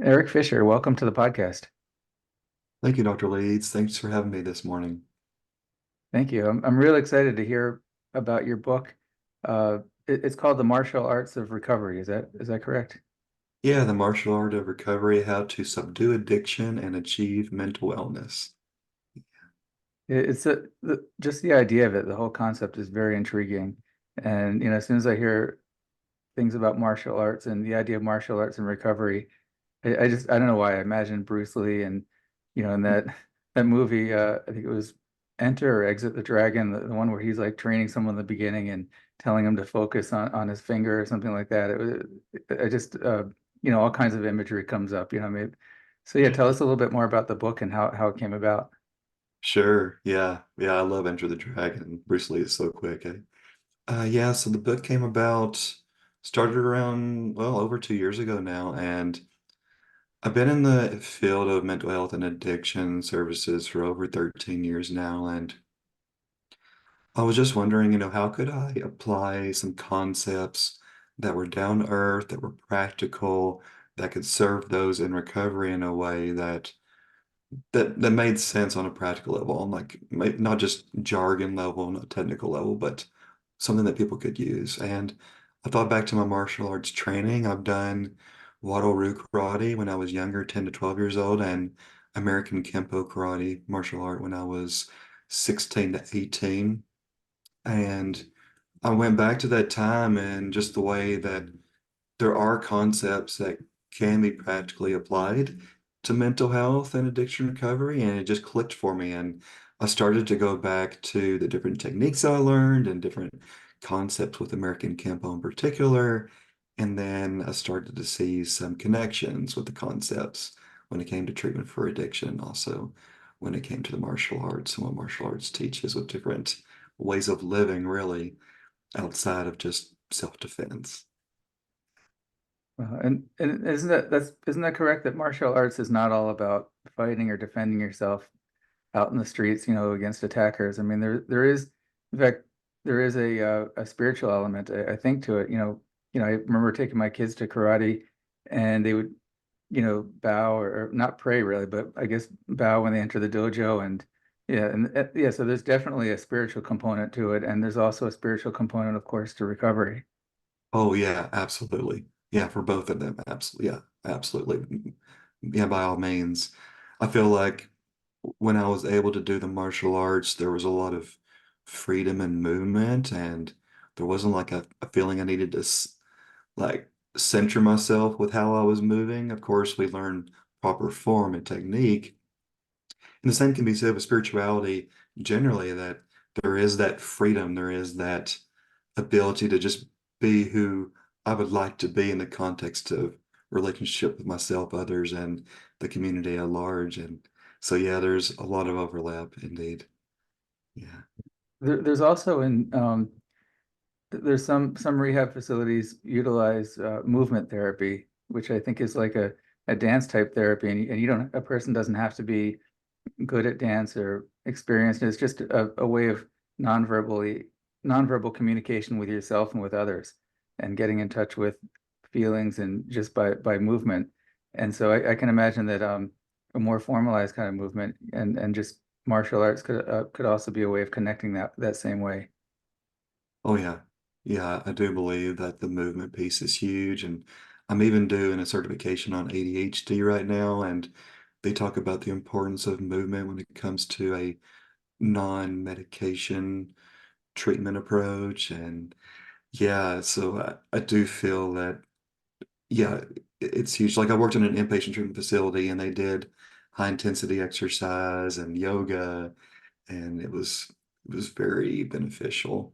Eric Fisher, welcome to the podcast. Thank you, Dr. Leeds. Thanks for having me this morning. Thank you. I'm really excited to hear about your book. It's called The Martial Arts of Recovery. Is that correct? Yeah, the martial art of recovery, how to subdue addiction and achieve mental wellness. Just the idea of it, the whole concept is very intriguing. And as soon as I hear things about martial arts and the idea of martial arts and recovery, I don't know why I imagine Bruce Lee and in that movie, I think it was Enter or Exit the Dragon, the one where he's like training someone in the beginning and telling him to focus on his finger or something like that. I just all kinds of imagery comes up, maybe. So yeah, tell us a little bit more about the book and how it came about. Sure. Yeah. Yeah, I love Enter the Dragon. Bruce Lee is so quick. Yeah, so the book came about, started around, well, over 2 years ago now, and I've been in the field of mental health and addiction services for over 13 years now, and I was just wondering, how could I apply some concepts that were down to earth, that were practical, that could serve those in recovery in a way that made sense on a practical level, on like not just jargon level, not technical level, but something that people could use. And I thought back to my martial arts training. I've done Wado Ryu karate when I was younger, 10 to 12 years old, and American Kempo karate martial art when I was 16 to 18. And I went back to that time and just the way that there are concepts that can be practically applied to mental health and addiction recovery, and it just clicked for me. And I started to go back to the different techniques I learned and different concepts with American Kempo in particular. And then I started to see some connections with the concepts when it came to treatment for addiction, also when it came to the martial arts and what martial arts teaches with different ways of living, really, outside of just self-defense. And isn't that correct that martial arts is not all about fighting or defending yourself out in the streets, against attackers? I mean, there is, in fact, there is a spiritual element, I think, to it. I remember taking my kids to karate, and they would, bow or not pray really, but I guess bow when they enter the dojo, and yeah. So there's definitely a spiritual component to it, and there's also a spiritual component, of course, to recovery. Oh yeah, absolutely. Yeah, for both of them. Absolutely. Yeah, absolutely. Yeah, by all means. I feel like when I was able to do the martial arts, there was a lot of freedom and movement, and there wasn't like a feeling I needed to like center myself with how I was moving. Of course, we learn proper form and technique. And the same can be said with spirituality generally, that there is that freedom, there is that ability to just be who I would like to be in the context of relationship with myself, others, and the community at large. And so, yeah, there's a lot of overlap indeed. Yeah. There's also there's some rehab facilities utilize movement therapy, which I think is like a dance type therapy, and you don't a person doesn't have to be good at dance or experienced. It's just a way of non-verbally nonverbal communication with yourself and with others, and getting in touch with feelings and just by movement. And so I can imagine that a more formalized kind of movement and just martial arts could also be a way of connecting that same way. Oh, yeah. Yeah, I do believe that the movement piece is huge. And I'm even doing a certification on ADHD right now. And they talk about the importance of movement when it comes to a non-medication treatment approach. And yeah, so I do feel that, yeah, it's huge. Like I worked in an inpatient treatment facility and they did high intensity exercise and yoga, and it was very beneficial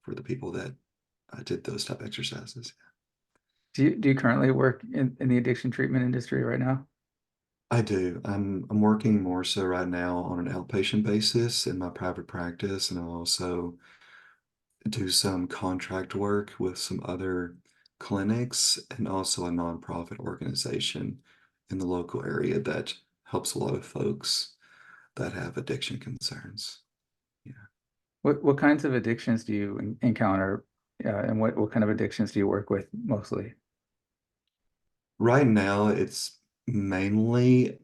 for the people that did those type exercises. Do you currently work in the addiction treatment industry right now? I do. I'm working more so right now on an outpatient basis in my private practice, and I also do some contract work with some other clinics and also a nonprofit organization in the local area that helps a lot of folks that have addiction concerns. Yeah. What kinds of addictions do you encounter, and what kind of addictions do you work with mostly? Right now, it's mainly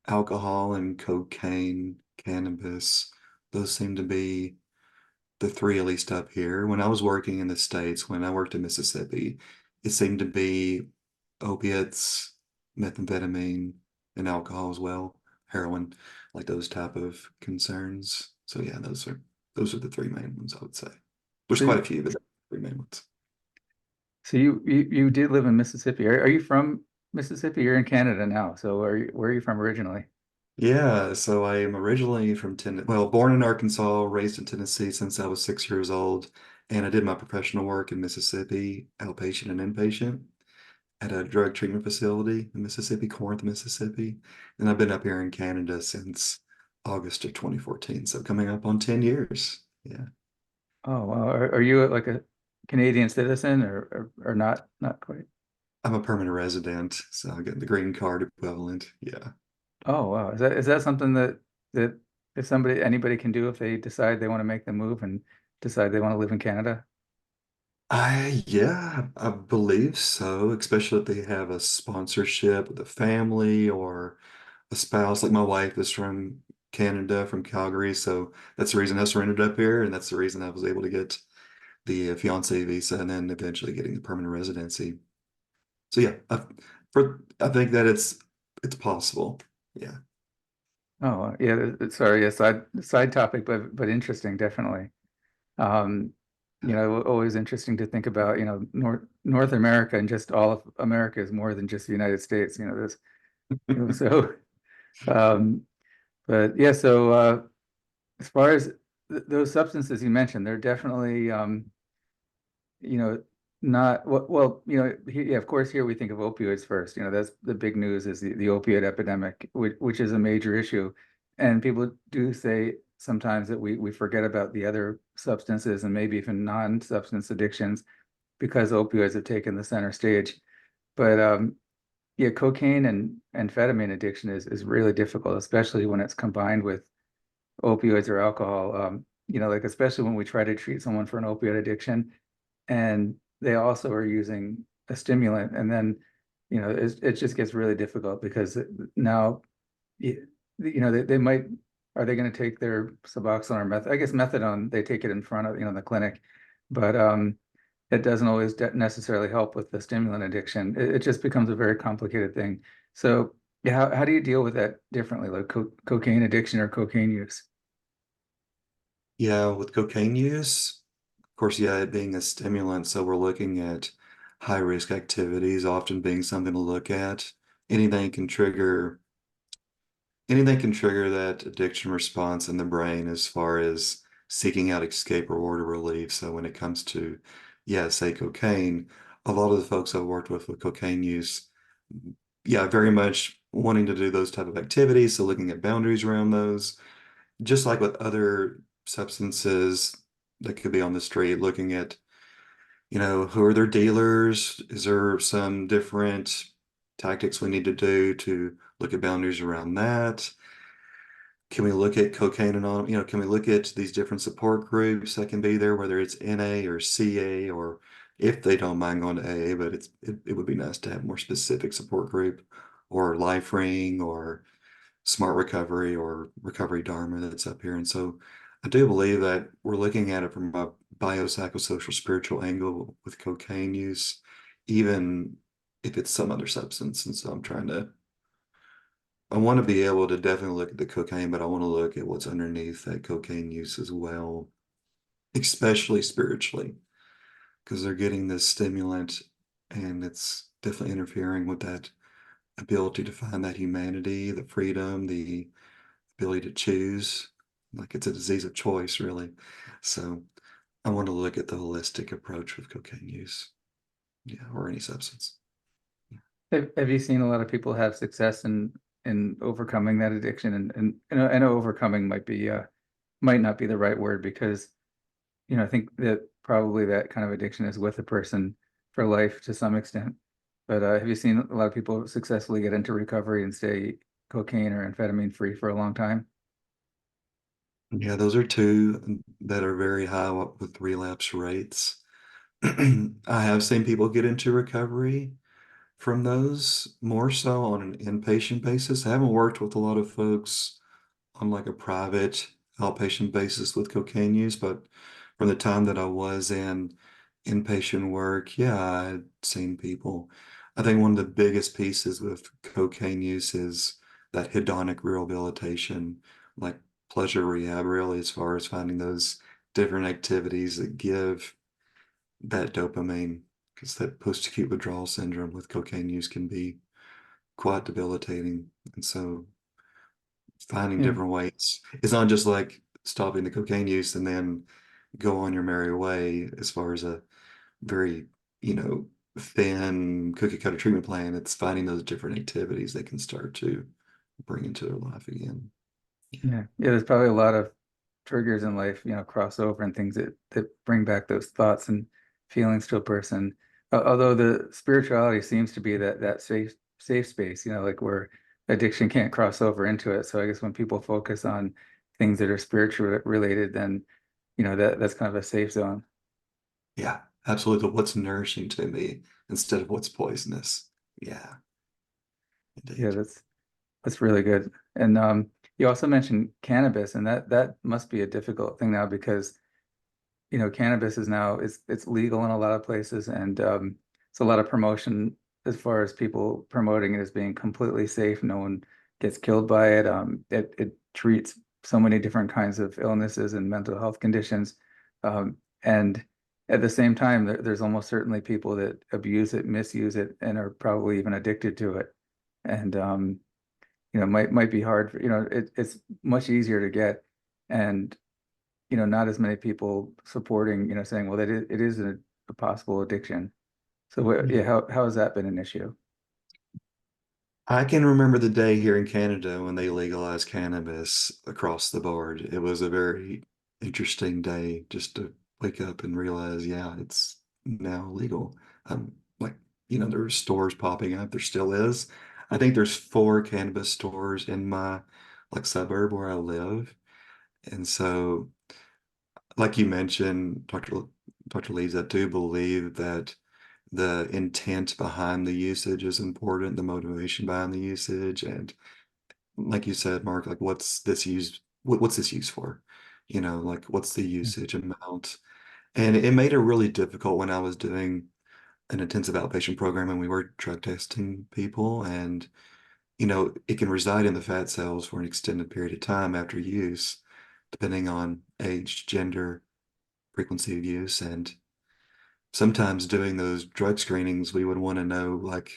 alcohol and cocaine, cannabis. Those seem to be the three, at least up here. When I was working in the States, when I worked in Mississippi, it seemed to be opiates, methamphetamine, and alcohol as well, heroin, like those type of concerns. So yeah, those are the three main ones I would say. There's So, quite a few, but three main ones. so you did live in Mississippi. Are you from Mississippi? You're in Canada now. So where are you from originally? Yeah, so I am originally from Tennessee, well, born in Arkansas, raised in Tennessee since I was 6 years old, and I did my professional work in Mississippi, outpatient and inpatient, at a drug treatment facility in Mississippi, Corinth, Mississippi. And I've been up here in Canada since August of 2014, so coming up on 10 years. Yeah, Oh, wow. Are you like a Canadian citizen or not? Not quite. I'm a permanent resident, so I get the green card equivalent. Yeah. Oh, wow. Is that something that if anybody can do if they decide they want to make the move and decide they want to live in Canada? Yeah, I believe so, especially if they have a sponsorship with a family or a spouse. Like my wife is from Canada, from Calgary, so that's the reason I surrendered up here, and that's the reason I was able to get the fiance visa and then eventually getting the permanent residency. So yeah, I think that it's possible. Yeah. Oh, yeah. Sorry, a side topic, but interesting, definitely. Um, always interesting to think about, North America and just all of America is more than just the United States, so um, but yeah, so as far as th those substances you mentioned, they're definitely you know, not well, yeah, of course, here we think of opioids first. That's the big news is the opioid epidemic, which is a major issue. And people do say sometimes that we forget about the other substances and maybe even non-substance addictions because opioids have taken the center stage. But yeah, cocaine and amphetamine addiction is really difficult, especially when it's combined with opioids or alcohol. Like especially when we try to treat someone for an opioid addiction and they also are using a stimulant, and then it just gets really difficult because now they might, are they going to take their Suboxone or I guess methadone, they take it in front of the clinic, but it doesn't always necessarily help with the stimulant addiction. It just becomes a very complicated thing. So yeah, how do you deal with that differently, like cocaine addiction or cocaine use? Yeah, with cocaine use, of course, yeah, it being a stimulant, so we're looking at high risk activities often being something to look at. Anything can trigger anything can trigger that addiction response in the brain as far as seeking out escape or reward or relief. So when it comes to, yeah, say cocaine, a lot of the folks I've worked with cocaine use, yeah, very much wanting to do those type of activities. So looking at boundaries around those, just like with other substances that could be on the street, looking at, who are their dealers? Is there some different tactics we need to do to look at boundaries around that? Can we look at cocaine and can we look at these different support groups that can be there, whether it's NA or CA, or if they don't mind going to AA, but it would be nice to have more specific support group or Life Ring or Smart Recovery or Recovery Dharma that's up here. And so I do believe that we're looking at it from a biopsychosocial spiritual angle with cocaine use, even if it's some other substance. And so I want to be able to definitely look at the cocaine, but I want to look at what's underneath that cocaine use as well, especially spiritually, because they're getting this stimulant and it's definitely interfering with that ability to find that humanity, the freedom, the ability to choose. Like it's a disease of choice, really. So I want to look at the holistic approach with cocaine use, yeah, or any substance. Have you seen a lot of people have success in overcoming that addiction? And I know overcoming might not be the right word because I think that probably that kind of addiction is with a person for life to some extent. But have you seen a lot of people successfully get into recovery and stay cocaine or amphetamine free for a long time? Yeah, those are two that are very high with relapse rates. I have seen people get into recovery from those more so on an inpatient basis. I haven't worked with a lot of folks on like a private outpatient basis with cocaine use, but from the time that I was in inpatient work, yeah, I'd seen people. I think one of the biggest pieces with cocaine use is that hedonic rehabilitation, like pleasure rehab, really, as far as finding those different activities that give that dopamine, because that post-acute withdrawal syndrome with cocaine use can be quite debilitating. And so finding Yeah. different ways. It's not just like stopping the cocaine use and then go on your merry way as far as a very, you know, thin cookie cutter treatment plan. It's finding those different activities they can start to bring into their life again. Yeah. Yeah. Yeah. There's probably a lot of triggers in life, crossover and things that bring back those thoughts and feelings to a person. Although the spirituality seems to be that safe space, like where addiction can't cross over into it. So I guess when people focus on things that are spiritual related, then that's kind of a safe zone. Yeah, absolutely. What's nourishing to me instead of what's poisonous. Yeah, Yeah, indeed. that's really good. And you also mentioned cannabis, and that must be a difficult thing now because cannabis is now it's legal in a lot of places, and it's a lot of promotion as far as people promoting it as being completely safe. No one gets killed by it. It treats so many different kinds of illnesses and mental health conditions, and at the same time, there's almost certainly people that abuse it, misuse it, and are probably even addicted to it. And might be hard for, it's much easier to get, and not as many people supporting, saying, well, it is a possible addiction. So yeah, how has that been an issue? I can remember the day here in Canada when they legalized cannabis across the board. It was a very interesting day just to wake up and realize, yeah, it's now legal. Like, there were stores popping up. There still is. I think there's 4 cannabis stores in my like suburb where I live. And so, like you mentioned, Dr. Lees, I do believe that the intent behind the usage is important, the motivation behind the usage, and like you said, Mark, like what's this used for? Like what's the usage amount? And it made it really difficult when I was doing an intensive outpatient program and we were drug testing people, and it can reside in the fat cells for an extended period of time after use, depending on age, gender, frequency of use. And sometimes doing those drug screenings, we would want to know, like,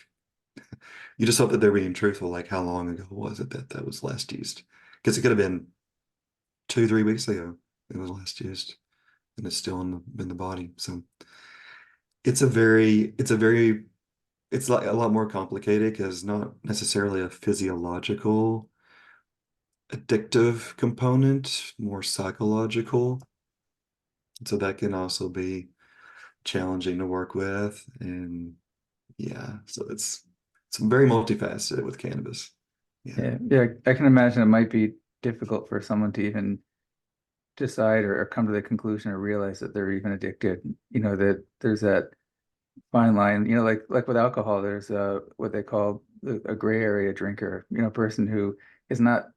you just hope that they're being truthful, like how long ago was it that that was last used? Because it could have been 2, 3 weeks ago it was last used, and it's still in the body. So it's like a lot more complicated because not necessarily a physiological addictive component, more psychological. So that can also be challenging to work with. And yeah, so it's very multifaceted with cannabis. Yeah. Yeah, yeah, I can imagine it might be difficult for someone to even decide or come to the conclusion or realize that they're even addicted. That there's that fine line. Like with alcohol, there's what they call a gray area drinker. A person who does not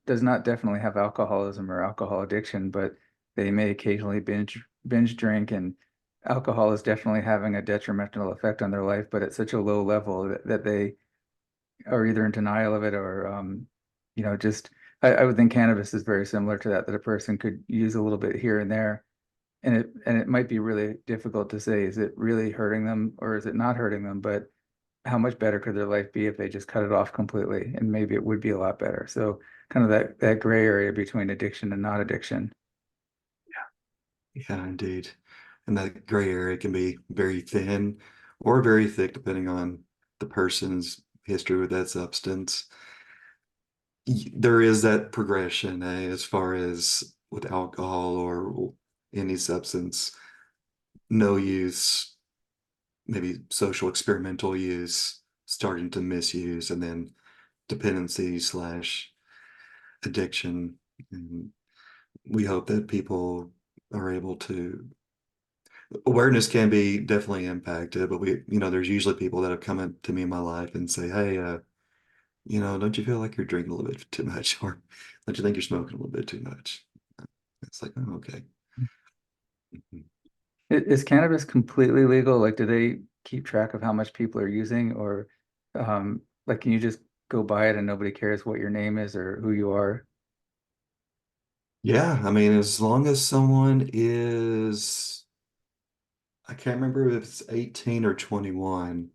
definitely have alcoholism or alcohol addiction, but they may occasionally binge drink, and alcohol is definitely having a detrimental effect on their life, but at such a low level that they are either in denial of it or just I would think cannabis is very similar to that, that a person could use a little bit here and there, and it might be really difficult to say, is it really hurting them or is it not hurting them? But how much better could their life be if they just cut it off completely? And maybe it would be a lot better. So kind of that gray area between addiction and not addiction. Yeah, indeed. And that gray area can be very thin or very thick, depending on the person's history with that substance. There is that progression, as far as with alcohol or any substance, no use, maybe social experimental use, starting to misuse, and then dependency slash addiction. And we hope that people are able to awareness can be definitely impacted, but there's usually people that have come up to me in my life and say, "Hey, don't you feel like you're drinking a little bit too much, or don't you think you're smoking a little bit too much?" It's like, oh, okay. Mhm. Is cannabis completely legal? Like, do they keep track of how much people are using, or like, can you just go buy it and nobody cares what your name is or who you are? Yeah, I mean, as long as someone is, I can't remember if it's 18 or 21.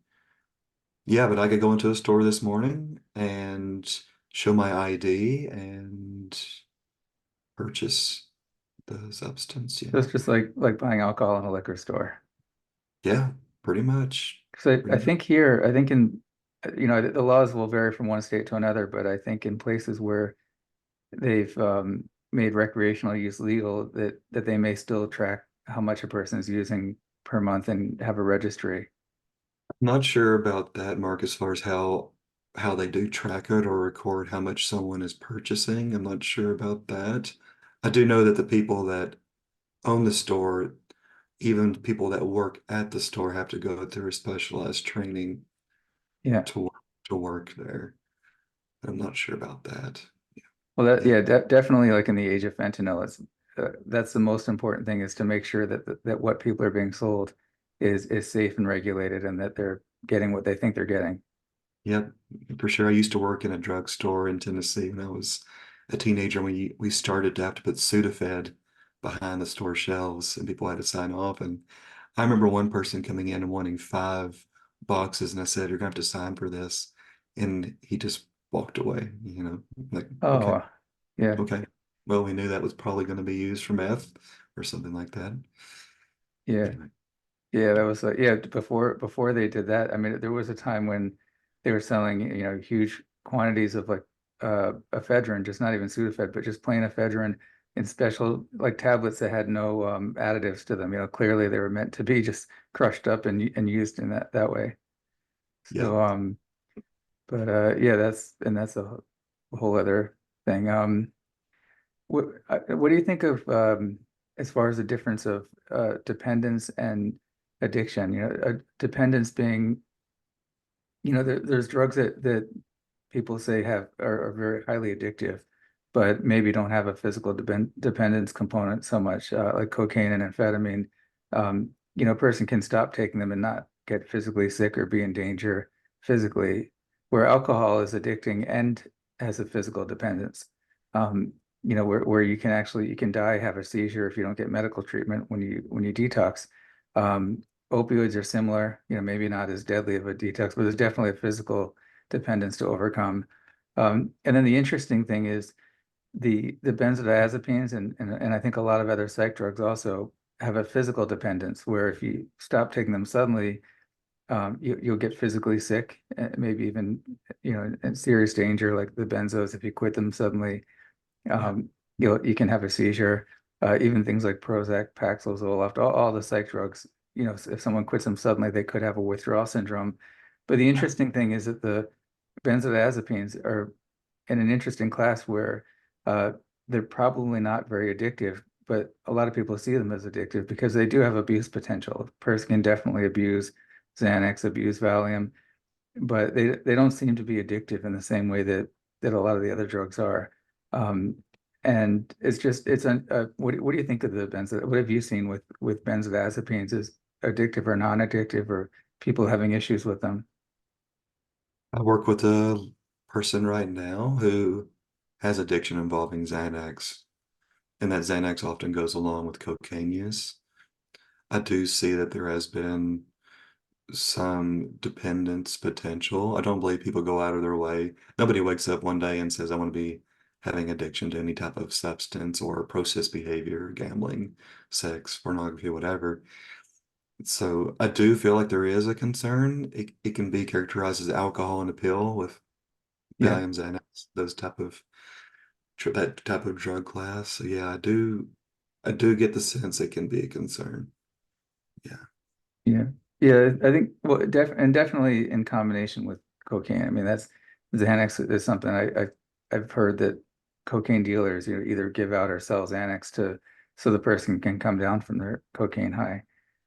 Yeah, but I could go into a store this morning and show my ID and purchase the substance. So Yeah. it's just like buying alcohol in a liquor store. Yeah, pretty much. Because I Pretty much. think here, I think in, the laws will vary from one state to another, but I think in places where they've made recreational use legal, that they may still track how much a person is using per month and have a registry. Not sure about that, Mark, as far as how they do track it or record how much someone is purchasing. I'm not sure about that. I do know that the people that own the store, even people that work at the store, have to go through a specialized training Yeah. to work, to work there. I'm not sure about that. Well, that, Yeah. yeah, definitely like in the age of fentanyl, that's the most important thing, is to make sure that what people are being sold is safe and regulated, and that they're getting what they think they're getting. Yep, for sure. I used to work in a drugstore in Tennessee when I was a teenager. We started to have to put Sudafed behind the store shelves, and people had to sign off. And I remember one person coming in and wanting 5 boxes, and I said, "You're gonna have to sign for this," and he just walked away. Like, okay, Oh, yeah, okay. Well, we knew that was probably going to be used for meth or something like that. yeah, Anyway, yeah. That was yeah. Before they did that, I mean, there was a time when they were selling, huge quantities of like ephedrine, just not even Sudafed, but just plain ephedrine in special like tablets that had no additives to them. Clearly they were meant to be just crushed up and used in that way. yep. So but yeah, that's a whole other thing. What do you think of as far as the difference of dependence and addiction? Dependence being, there's drugs that people say are very highly addictive, but maybe don't have a physical dependence component so much, like cocaine and amphetamine. A person can stop taking them and not get physically sick or be in danger physically, where alcohol is addicting and has a physical dependence. Um, where you can die, have a seizure if you don't get medical treatment when you detox. Um, Opioids are similar, maybe not as deadly of a detox, but there's definitely a physical dependence to overcome. And then the interesting thing is the benzodiazepines and I think a lot of other psych drugs also have a physical dependence, where if you stop taking them suddenly, you'll get physically sick, maybe even, in serious danger, like the benzos. If you quit them suddenly, Yeah. um, you can have a seizure. Even things like Prozac, Paxil, Zoloft, all the psych drugs. If someone quits them suddenly, they could have a withdrawal syndrome. But the interesting thing is that the benzodiazepines are in an interesting class where uh, they're probably not very addictive, but a lot of people see them as addictive because they do have abuse potential. A person can definitely abuse Xanax, abuse Valium, but they don't seem to be addictive in the same way that a lot of the other drugs are. Um, and what do you think of the what have you seen with benzodiazepines? Is addictive or non-addictive, or people having issues with them? I work with a person right now who has addiction involving Xanax, and that Xanax often goes along with cocaine use. I do see that there has been some dependence potential. I don't believe people go out of their way. Nobody wakes up one day and says, I want to be having addiction to any type of substance or process behavior, gambling, sex, pornography, whatever. So I do feel like there is a concern. It can be characterized as alcohol in a pill with Yeah, Valium, Xanax, those type of that type of drug class. So yeah, I do get the sense it can be a concern. Yeah. yeah, yeah. I think, well, definitely in combination with cocaine. I mean, that's Xanax is something I've heard that cocaine dealers, either give out or sell Xanax to so the person can come down from their cocaine high.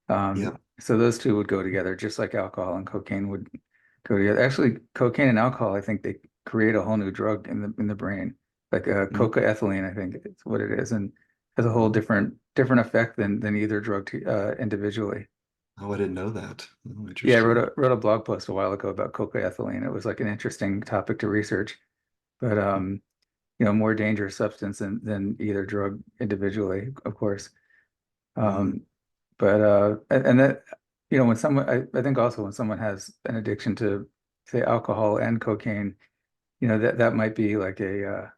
Yep. So those two would go together, just like alcohol and cocaine would go together. Actually, cocaine and alcohol, I think they create a whole new drug in the brain, like Mm, cocaethylene, I think it's what it is, and has a whole wow. different effect than either drug individually. Oh, I didn't know that. Oh, Yeah, I interesting. wrote a blog post a while ago about cocaethylene. It was like an interesting topic to research, but more dangerous substance than either drug individually, of course. Mm, Um, but and that when someone I think also when someone has an addiction to say alcohol and cocaine, that might be like a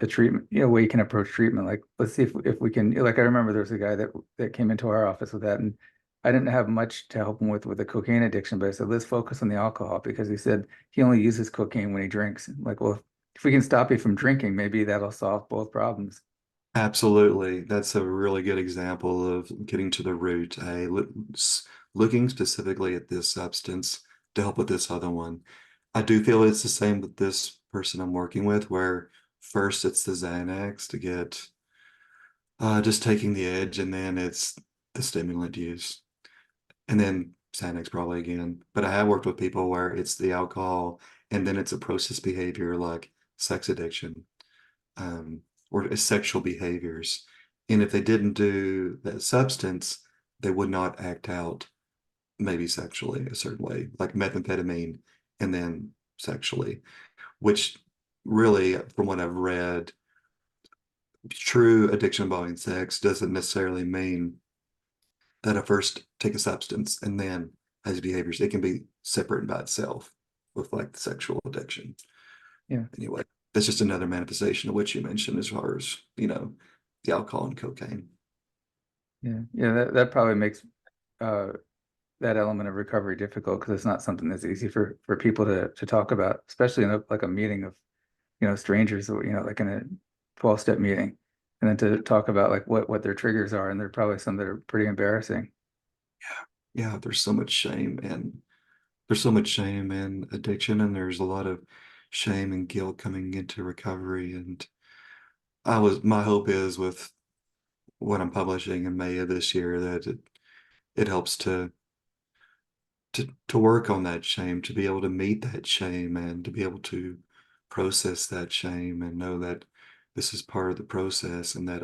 treatment, way you can approach treatment. Like let's see if we can, like I remember there was a guy that came into our office with that, and I didn't have much to help him with the cocaine addiction, but I said let's focus on the alcohol because he said he only uses cocaine when he drinks. Like, well, if we can stop you from drinking, maybe that'll solve both problems. absolutely. That's a really good example of getting to the root. Looking specifically at this substance to help with this other one. I do feel it's the same with this person I'm working with, where first it's the Xanax to get just taking the edge, and then it's the stimulant use, and then Xanax probably again. But I have worked with people where it's the alcohol, and then it's a process behavior like sex addiction, um, or sexual behaviors. And if they didn't do that substance, they would not act out maybe sexually a certain way, like methamphetamine, and then sexually, which really, from what I've read, true addiction involving sex doesn't necessarily mean that I first take a substance and then has behaviors. It can be separate by itself with like the sexual addiction. Yeah. Anyway, that's just another manifestation of what you mentioned as far as, the alcohol and cocaine. Yeah, that probably makes uh, that element of recovery difficult because it's not something that's easy for people to talk about, especially in like a meeting of strangers, or like in a 12-step meeting, and then to talk about like what their triggers are, and there are probably some that are pretty embarrassing. Yeah, there's so much shame and addiction, and there's a lot of shame and guilt coming into recovery. And my hope is with what I'm publishing in May of this year that it helps to work on that shame, to be able to meet that shame and to be able to process that shame and know that this is part of the process and that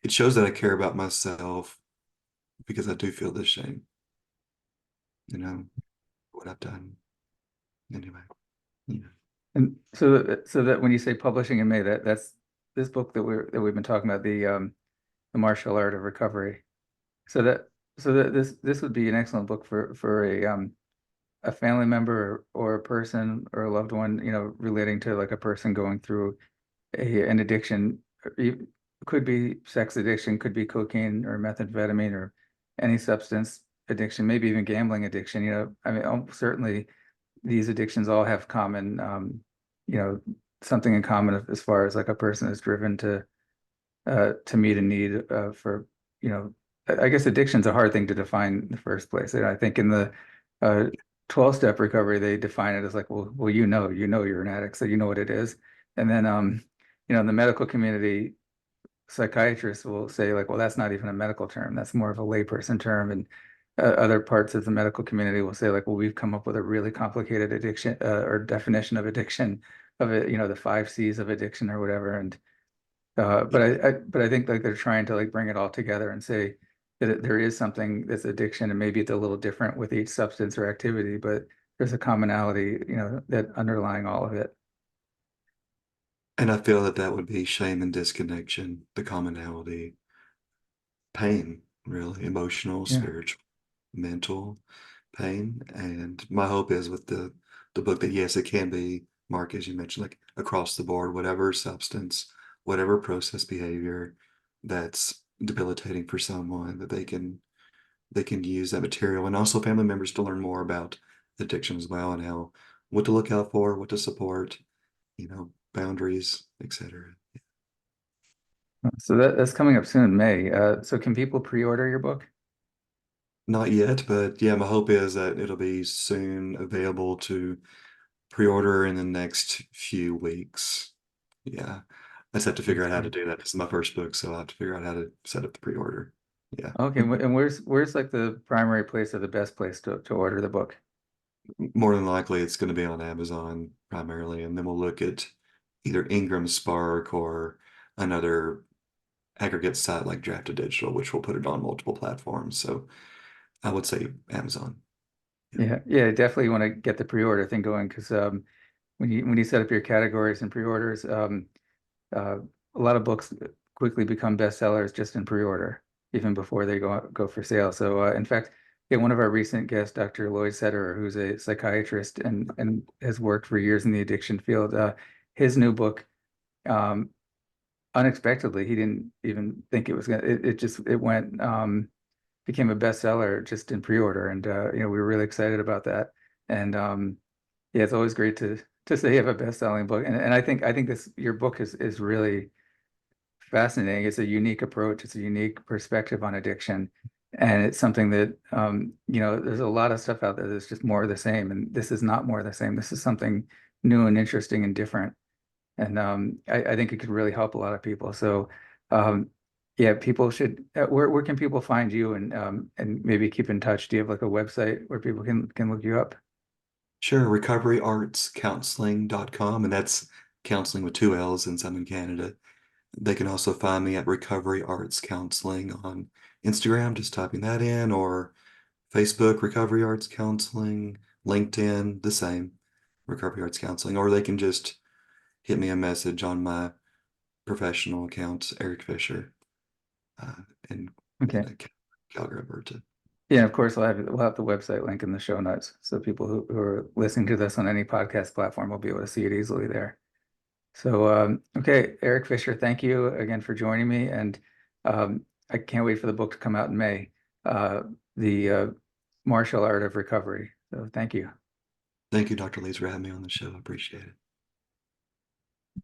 it shows that I care about myself because I do feel this shame, you know, what I've done. Anyway, yeah. And so that when you say publishing in May, that's this book that we've been talking about, the martial art of recovery. So that this would be an excellent book for a family member or a person or a loved one, relating to like a person going through an addiction. It could be sex addiction, could be cocaine or methamphetamine or any substance addiction, maybe even gambling addiction. I mean, certainly these addictions all have common, you know, something in common as far as like a person is driven to meet a need for, you know, I guess addiction's a hard thing to define in the first place. And I think in the uh, 12-step recovery, they define it as like, well, you're an addict, so you know what it is. And then, in the medical community, psychiatrists will say like, well, that's not even a medical term. That's more of a layperson term. And other parts of the medical community will say like, well, we've come up with a really complicated addiction or definition of addiction of it, the 5 C's of addiction or whatever. And but I think like they're trying to like bring it all together and say that there is something that's addiction, and maybe it's a little different with each substance or activity, but there's a commonality, that underlying all of it. And I feel that that would be shame and disconnection, the commonality, pain, really, emotional, Yeah. spiritual, mental pain. And my hope is with the book that yes, it can be, Mark, as you mentioned, like across the board, whatever substance, whatever process behavior that's debilitating for someone, that they can use that material, and also family members to learn more about addiction as well, and how what to look out for, what to support, boundaries, etc. So that's coming up soon in May. So can people pre-order your book? Not yet, but yeah, my hope is that it'll be soon available to pre-order in the next few weeks. Yeah. I just have to figure That's out how to great. do that. This is my first book, so I'll have to figure out how to set up the pre-order. Yeah. Okay, and where's like the primary place or the best place to order the book? More than likely, it's going to be on Amazon primarily, and then we'll look at either Ingram Spark or another aggregate site like Drafted Digital, which will put it on multiple platforms. So I would say Amazon. Yeah. Yeah, definitely want to get the pre-order thing going because when you set up your categories and pre-orders, uh, a lot of books quickly become bestsellers just in pre-order, even before they go for sale. So, in fact, yeah, one of our recent guests, Dr. Lloyd Sederer, who's a psychiatrist and has worked for years in the addiction field, his new book, um, unexpectedly, he didn't even think it was gonna. It went became a bestseller just in pre-order, and we were really excited about that. And yeah, it's always great to say you have a best-selling book, and I think this your book is really fascinating. It's a unique approach. It's a unique perspective on addiction. And it's something that, there's a lot of stuff out there that's just more of the same. And this is not more of the same. This is something new and interesting and different. And I think it could really help a lot of people. So, yeah, people should, where can people find you and maybe keep in touch? Do you have like a website where people can look you up? Sure, recoveryartscounseling.com, and that's counseling with two L's since I'm in Canada. They can also find me at Recovery Arts Counseling on Instagram, just typing that in, or Facebook, Recovery Arts Counseling, LinkedIn, the same, Recovery Arts Counseling, or they can just hit me a message on my professional account, Eric Fisher, uh, in, Okay. Calgary, Alberta. Yeah, of course, we'll have the website link in the show notes. So people who are listening to this on any podcast platform will be able to see it easily there. So, okay, Eric Fisher, thank you again for joining me. And I can't wait for the book to come out in May, The Martial Art of Recovery. So thank you. Thank you, Dr. Lees, for having me on the show. I appreciate it.